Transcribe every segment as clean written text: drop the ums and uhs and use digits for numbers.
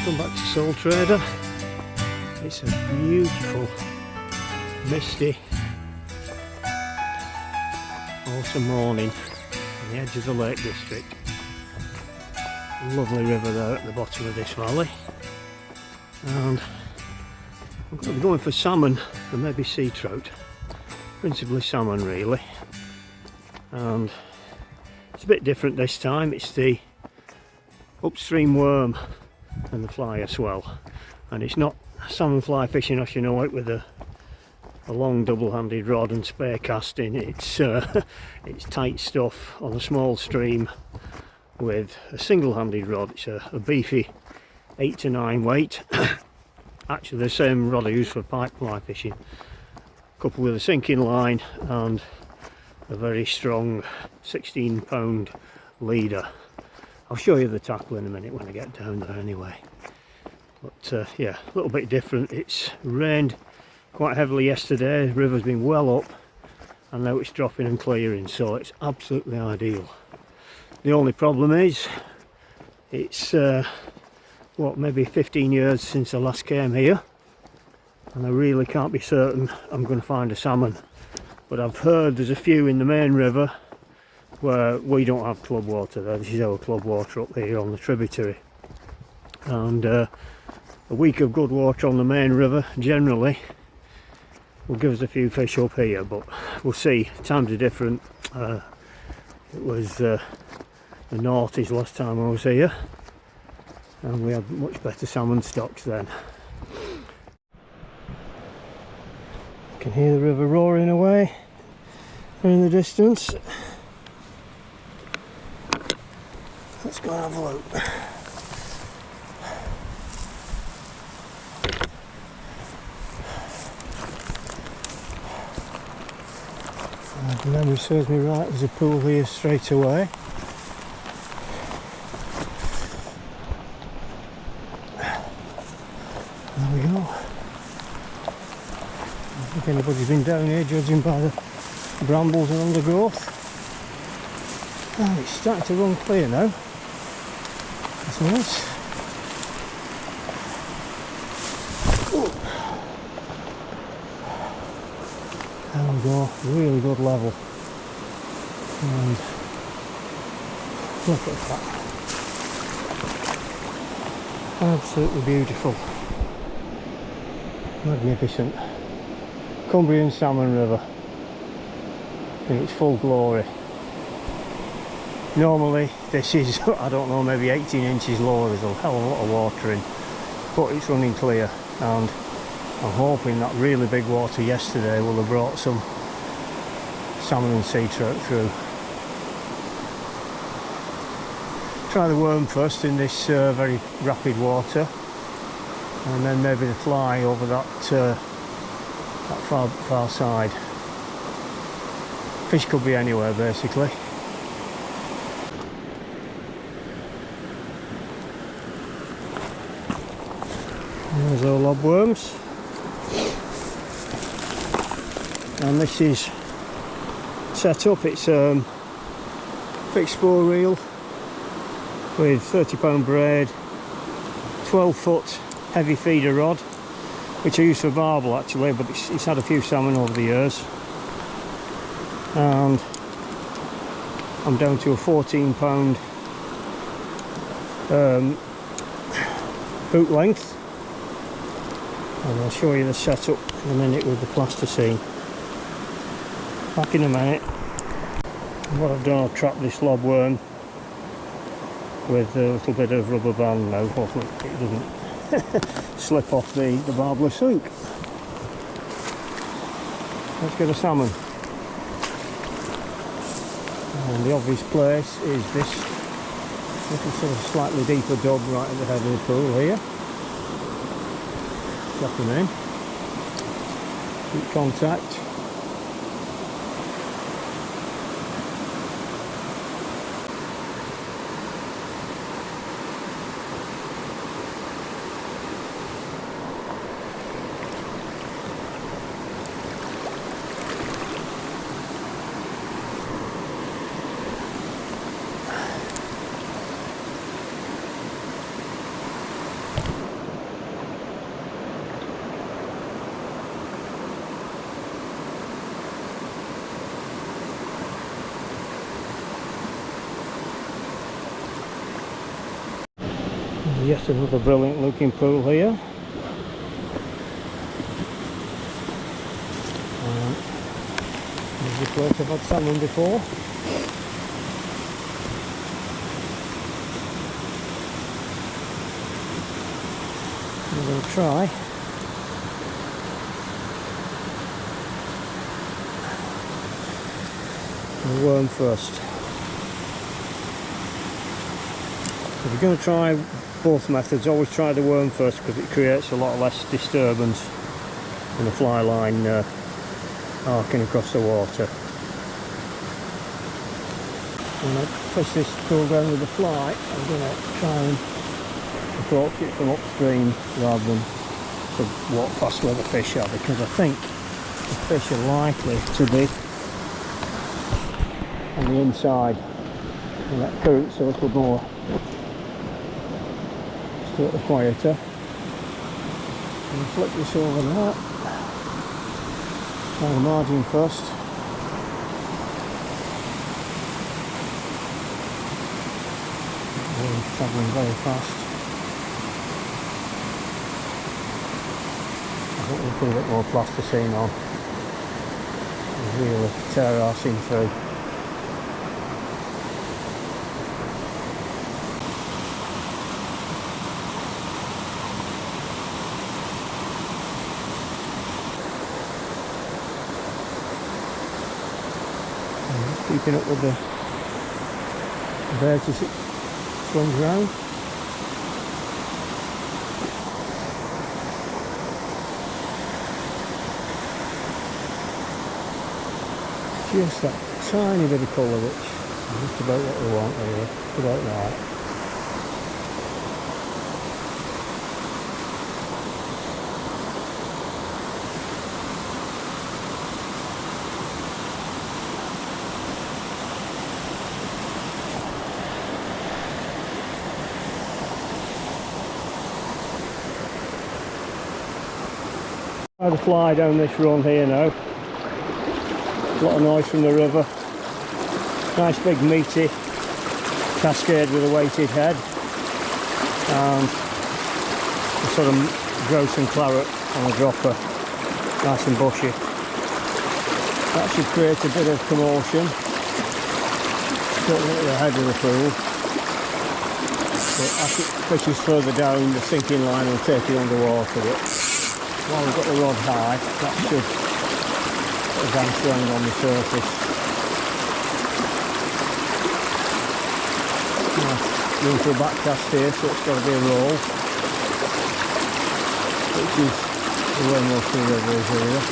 Welcome back to Soul Trader. It's a beautiful, misty autumn morning on the edge of the Lake District. Lovely river there at the bottom of this valley, and I'm going to be going for salmon and maybe sea trout, principally salmon really. And it's a bit different this time. It's the upstream worm and the fly as well, and it's not salmon fly fishing as you know it with a long double-handed rod and spare casting. It's it's tight stuff on a small stream with a single-handed rod. It's a beefy 8 to 9 weight, actually the same rod I use for pipe fly fishing, coupled with a sinking line and a very strong 16-pound leader. I'll show you the tackle in a minute when I get down there anyway. But yeah, a little bit different. It's rained quite heavily yesterday, the river's been well up, and now it's dropping and clearing, so it's absolutely ideal. The only problem is, it's what, maybe 15 years since I last came here, and I really can't be certain I'm going to find a salmon. But I've heard there's a few in the main river where we don't have club water there. This is our club water up here on the tributary, and a week of good water on the main river generally will give us a few fish up here, but we'll see. Times are different. It was the noughties last time I was here, and we had much better salmon stocks then. You can hear the river roaring away in the distance. Let's go and have a look. If memory serves me right, there's a pool here straight away. There we go. I don't think anybody's been down here, judging by the brambles and undergrowth. Oh, it's starting to run clear now. That's nice. Ooh. There we go, really good level. And look at that. Absolutely beautiful. Magnificent. Cumbrian salmon river in its full glory. Normally this is, I don't know, maybe 18 inches lower. There's a hell of a lot of water in, but it's running clear, and I'm hoping that really big water yesterday will have brought some salmon and sea trout through. Try the worm first in this very rapid water, and then maybe the fly over that far side. Fish could be anywhere basically. There's our lobworms, and this is set up. It's fixed spool reel with 30-pound braid, 12-foot heavy feeder rod, which I use for barbel actually, but it's had a few salmon over the years. And I'm down to a 14-pound hook length, and I'll show you the setup in a minute with the plasticine. Back in a minute. What I've done, I've trapped this lobworm with a little bit of rubber band now, hopefully it doesn't slip off the barbless hook. Let's get a salmon. And the obvious place is this little sort of slightly deeper dub right at the head of the pool here. Drop him in. Keep contact. Yes, another brilliant looking pool here. There's a place I've had salmon before. I'm going to try the worm first. If you're going to try both methods, always try the worm first because it creates a lot less disturbance than a fly line arcing across the water. When I push this pool down with the fly, I'm going to try and approach it from upstream rather than to walk past where the fish are, because I think the fish are likely to be on the inside and that current's a little more sort of quieter. And flip this over that. Try the margin first. It's travelling very fast. I think we'll put a bit more plasticine on and really tear our seam through. Keeping up with the birds as it swings round. Just that tiny bit of colour, which is just about what we want really, about right. The fly down this run here now. A lot of noise from the river. Nice big meaty cascade with a weighted head, and a sort of grouse and claret on a dropper, nice and bushy. That should create a bit of commotion, certainly at the head of the pool. But as it fishes further down, the sinking line will take it underwater. But while we've got the rod high, that should dance around on the surface. Nice room for a back cast here, so it's got to be a roll, which is the way most of the river is here.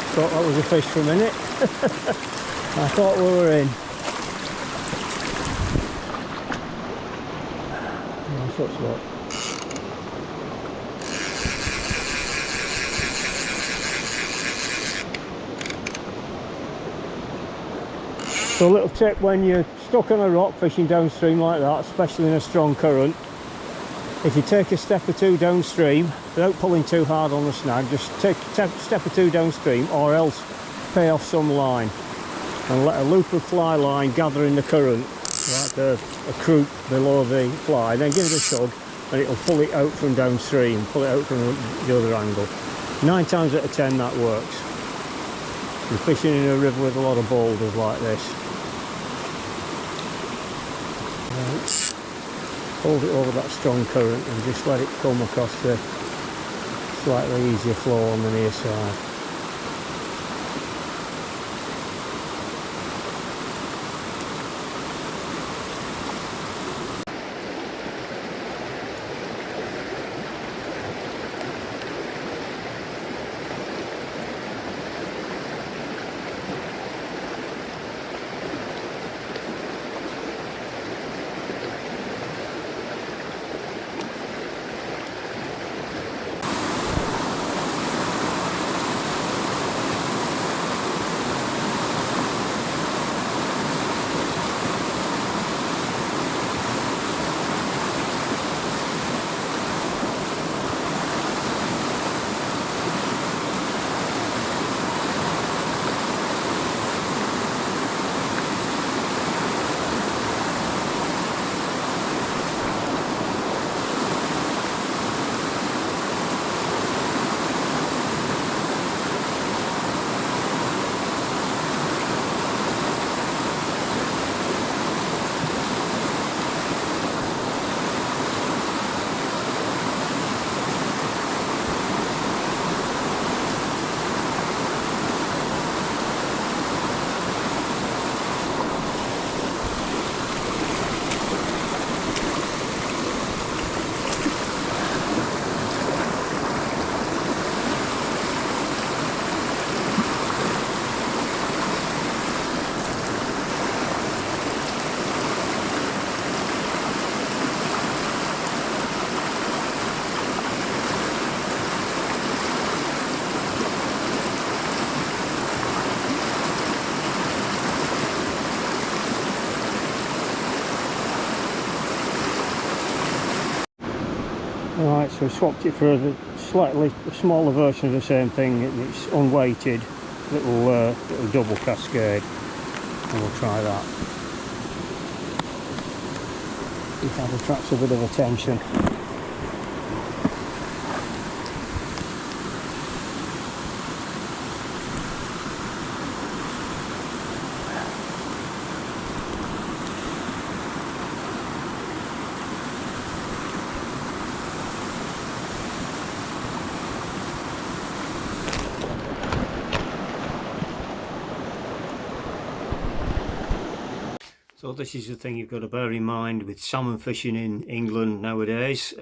Thought that was a fish for a minute. I thought we were in. That's what's what. So a little tip when you're stuck on a rock fishing downstream like that, especially in a strong current, if you take a step or two downstream, without pulling too hard on the snag, just take a step or two downstream, or else pay off some line and let a loop of fly line gather in the current, like a crook below the fly, then give it a tug and it'll pull it out from downstream, pull it out from the other angle. 9 times out of 10 that works. You're fishing in a river with a lot of boulders like this. Hold it over that strong current and just let it come across the slightly easier flow on the near side. So we swapped it for a slightly smaller version of the same thing. It's unweighted, little double cascade, and we'll try that. If that attracts a bit of attention. So this is the thing you've got to bear in mind with salmon fishing in England nowadays.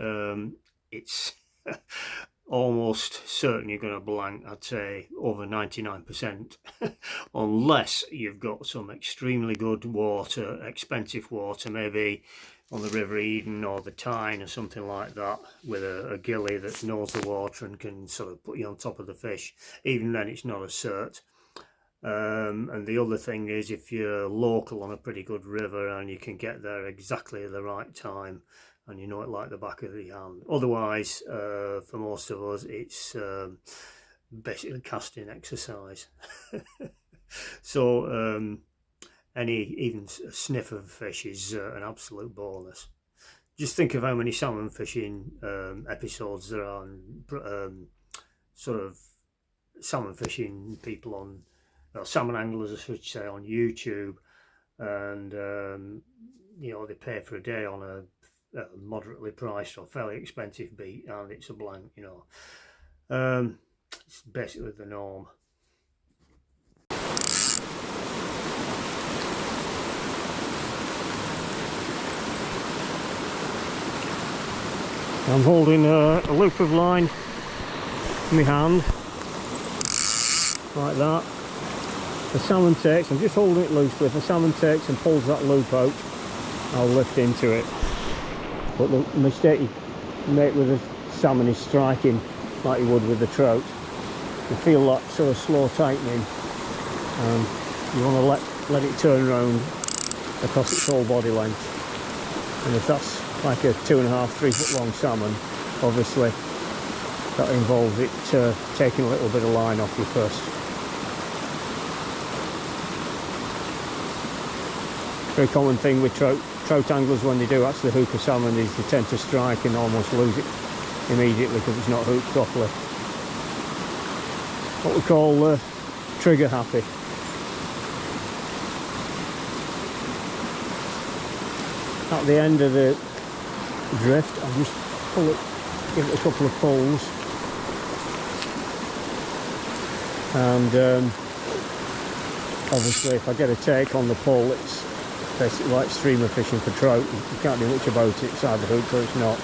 It's almost certain you're going to blank, I'd say over 99%, unless you've got some extremely good water, expensive water, maybe on the River Eden or the Tyne or something like that, with a gilly that knows the water and can sort of put you on top of the fish. Even then it's not a cert. And the other thing is, if you're local on a pretty good river and you can get there exactly at the right time and you know it like the back of your hand. Otherwise, for most of us, it's basically casting exercise. So even a sniff of fish is an absolute bonus. Just think of how many salmon fishing episodes there are, sort of salmon fishing people on, salmon anglers I should say, on YouTube, and you know, they pay for a day on a moderately priced or fairly expensive beat and it's a blank, you know. It's basically the norm. I'm holding a loop of line in my hand like that. The salmon takes, I'm just holding it loosely, if the salmon takes and pulls that loop out, I'll lift into it. But the mistake you make with the salmon is striking like you would with the trout. You feel that sort of slow tightening, and you want to let it turn around across its whole body length. And if that's like a 2.5, 3 foot long salmon, obviously that involves it taking a little bit of line off you first. Very common thing with trout anglers when they do actually hook a salmon is they tend to strike and almost lose it immediately because it's not hooked properly. What we call trigger happy. At the end of the drift, I'll just pull it, give it a couple of pulls, and obviously if I get a take on the pull, it's basically like streamer fishing for trout. You can't do much about it, it's either hooked or it's not.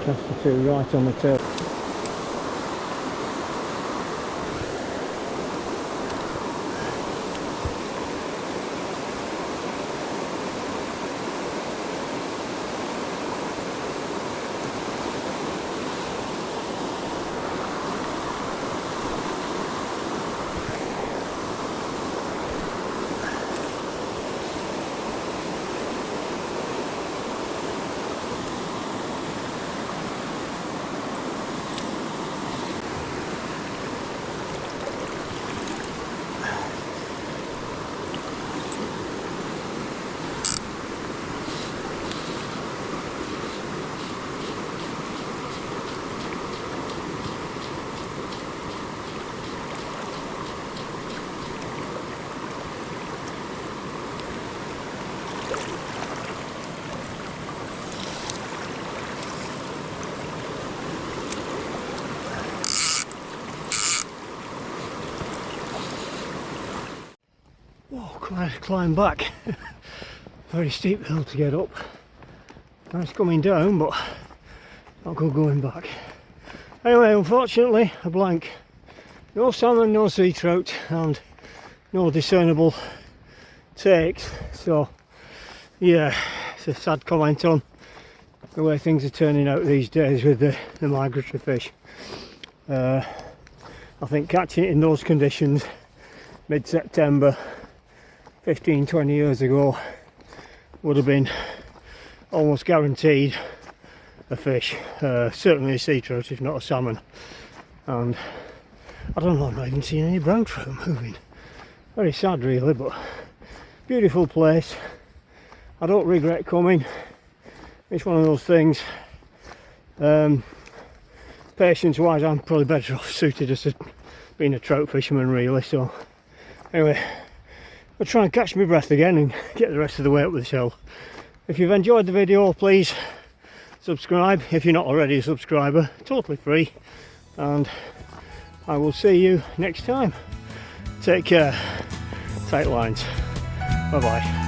That's the two right on the tail. Oh, climb back. Very steep hill to get up. Nice coming down, but not good going back. Anyway, unfortunately, a blank. No salmon, no sea trout, and no discernible takes. So, yeah, it's a sad comment on the way things are turning out these days with the migratory fish. I think catching it in those conditions mid-September 15-20 years ago would have been almost guaranteed a fish, certainly a sea trout if not a salmon. And I don't know, I've not even seen any brown trout moving. Very sad really, but beautiful place. I don't regret coming. It's one of those things, patience wise I'm probably better off suited as being a trout fisherman really. So anyway, I'll try and catch my breath again and get the rest of the way up this hill. If you've enjoyed the video, please subscribe if you're not already a subscriber, totally free, and I will see you next time. Take care, tight lines, bye bye.